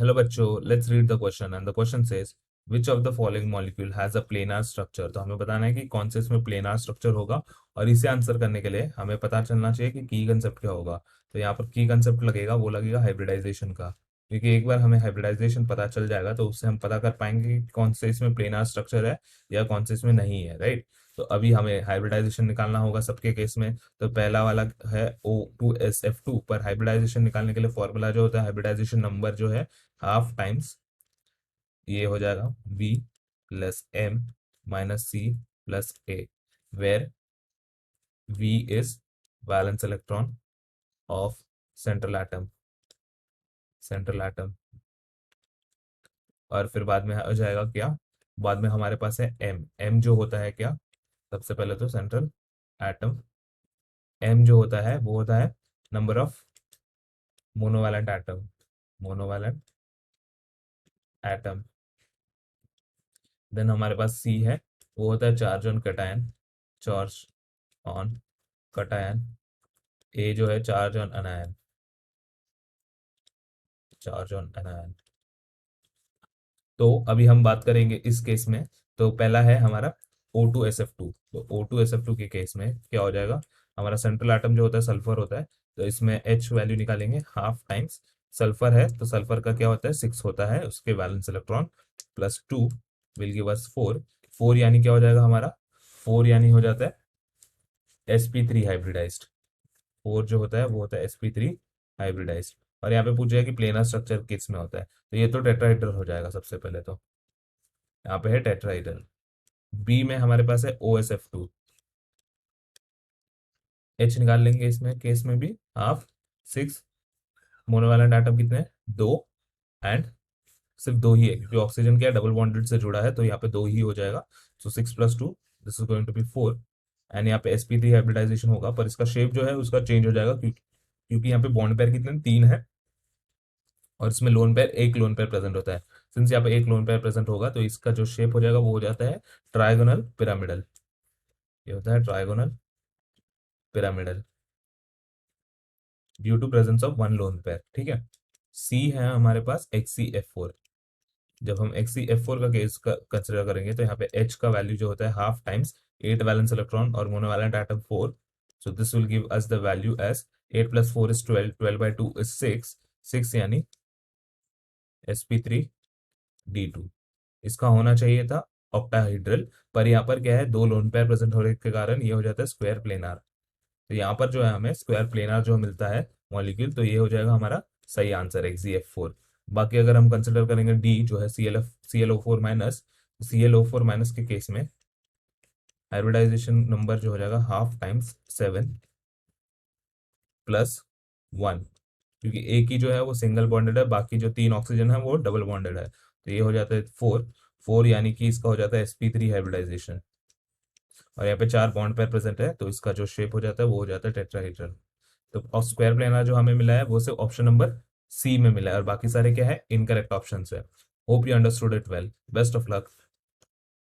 Hello बच्चों, let's read the question and the question says which of the following molecule has a planar structure. तो हमें बताना है कि कौन से इसमें प्लेनार स्ट्रक्चर होगा, और इसे आंसर करने के लिए हमें पता चलना चाहिए कि की कंसेप्ट क्या होगा। तो यहाँ पर की कंसेप्ट लगेगा, वो लगेगा हाइब्रिडाइजेशन का, क्योंकि एक बार हमें हाइब्रिडाइजेशन पता चल जाएगा तो उससे हम पता कर पाएंगे कि कौन से इसमें प्लेनार स्ट्रक्चर है या कौन से इसमें नहीं है, राइट। तो अभी हमें हाइब्रिडाइजेशन निकालना होगा सबके केस में। तो पहला वाला है O2SF2 पर हाइब्रिडाइजेशन निकालने के लिए फॉर्मूला जो होता है, हाइब्रिडाइजेशन नंबर जो है हाफ टाइम्स ये हो जाएगा V plus M minus C plus A, where V is valence electron of central atom, central atom. और फिर बाद में हो जाएगा क्या, बाद में हमारे पास है M। M जो होता है क्या, सबसे पहले तो सेंट्रल एटम, M जो होता है वो होता है number of monovalent atom, monovalent atom. Then हमारे पास सी है, वो होता है charge on cation, charge on cation. A जो है charge on anion, charge on anion. तो अभी हम बात करेंगे इस केस में। तो पहला है हमारा O2SF2। तो O2SF2 के केस में क्या हो जाएगा, हमारा सेंट्रल एटम जो होता है सल्फर होता है, तो इसमें H वैल्यू निकालेंगे हाफ टाइम्स, सल्फर है तो सल्फर का क्या होता है 6 होता है उसके valence electron, plus 2 will give अस 4। 4 यानी क्या हो जाएगा हमारा, 4 यानी हो जाता है sp3 हाइब्रिडाइज्ड। 4 जो होता है वो होता है sp3 हाइब्रिडाइज्ड। और यहाँ पे पूछा है कि प्लेनर स्ट्रक्चर किस में होता है, तो ये तो टेट्राहेड्रल हो जाएगा सबसे पहले। तो यहाँ पे है टेट्राहेड्रल। बी में हमारे पास है OSF2, H निकाल लेंगे इसमें केस में भी हाफ 6, मोनोवैलेंट एटम कितने हैं 2, एंड सिर्फ 2 ही है क्योंकि ऑक्सीजन क्या डबल बॉन्डेड से जुड़ा है, तो यहाँ पे 2 ही हो जाएगा। So 6 plus 2 this is going to be 4। And यहाँ पे sp3 हाइब्रिडाइजेशन होगा, पर इसका शेप जो है उसका चेंज हो जाएगा क्योंकि यहाँ पे बॉन्ड पेयर कितने 3 है, और इसमें लोन पेयर एक लोन पेयर प्रेजेंट होता है। सिंस यहाँ पे एक लोन पेयर प्रेजेंट होगा तो इसका जो शेप हो जाएगा वो हो जाता है ट्राइगोनल पिरामिडल, ये होता है trigonal pyramidal due to presence of one lone pair, ठीक है। सी है हमारे पास HCF4। जब हम HCF4 का केस कंसिडर करेंगे तो यहाँ पे H का वैल्यू जो होता है हाफ टाइम्स 8 वैलेंस इलेक्ट्रॉन और monovalent atom 4। So this will give us the value as 8 plus 4 is 12, 12/2 is 6, 6 यानी sp3d2। इसका होना चाहिए था ऑक्टाहेड्रल, पर यहाँ पर क्या है दो लोन पेयर प्रेजेंट होने के कारण ये हो जाता है स्क्वायर प्लेनार। तो यहाँ पर जो है हमें स्क्वायर प्लेनार जो मिलता है मॉलिक्यूल, तो ये हो जाएगा हमारा सही आंसर XgF4। बाकी अगर हम कंसिडर करेंगे डी जो है ClO4 माइनस, ClO4 माइनस के केस में हाइब्रिडाइजेशन नंबर जो हो जाएगा हाफ टाइम्स 7 प्लस 1, क्योंकि एक ही जो है वो सिंगल बॉन्डेड है, बाकी जो 3 ऑक्सीजन है वो डबल बॉन्डेड है, तो ये हो जाता है 4। 4 यानी कि इसका हो जाता है sp3 हाइब्रिडाइजेशन, और यहाँ पे 4 बॉन्ड पेयर प्रेजेंट है तो इसका जो शेप हो जाता है वो हो जाता है टेट्राहेड्रल। तो स्क्वायर प्लेनर जो हमें मिला है वो सिर्फ ऑप्शन नंबर सी में मिला है, और बाकी सारे क्या है इनकरेक्ट ऑप्शन है। Hope you understood it well, best of luck.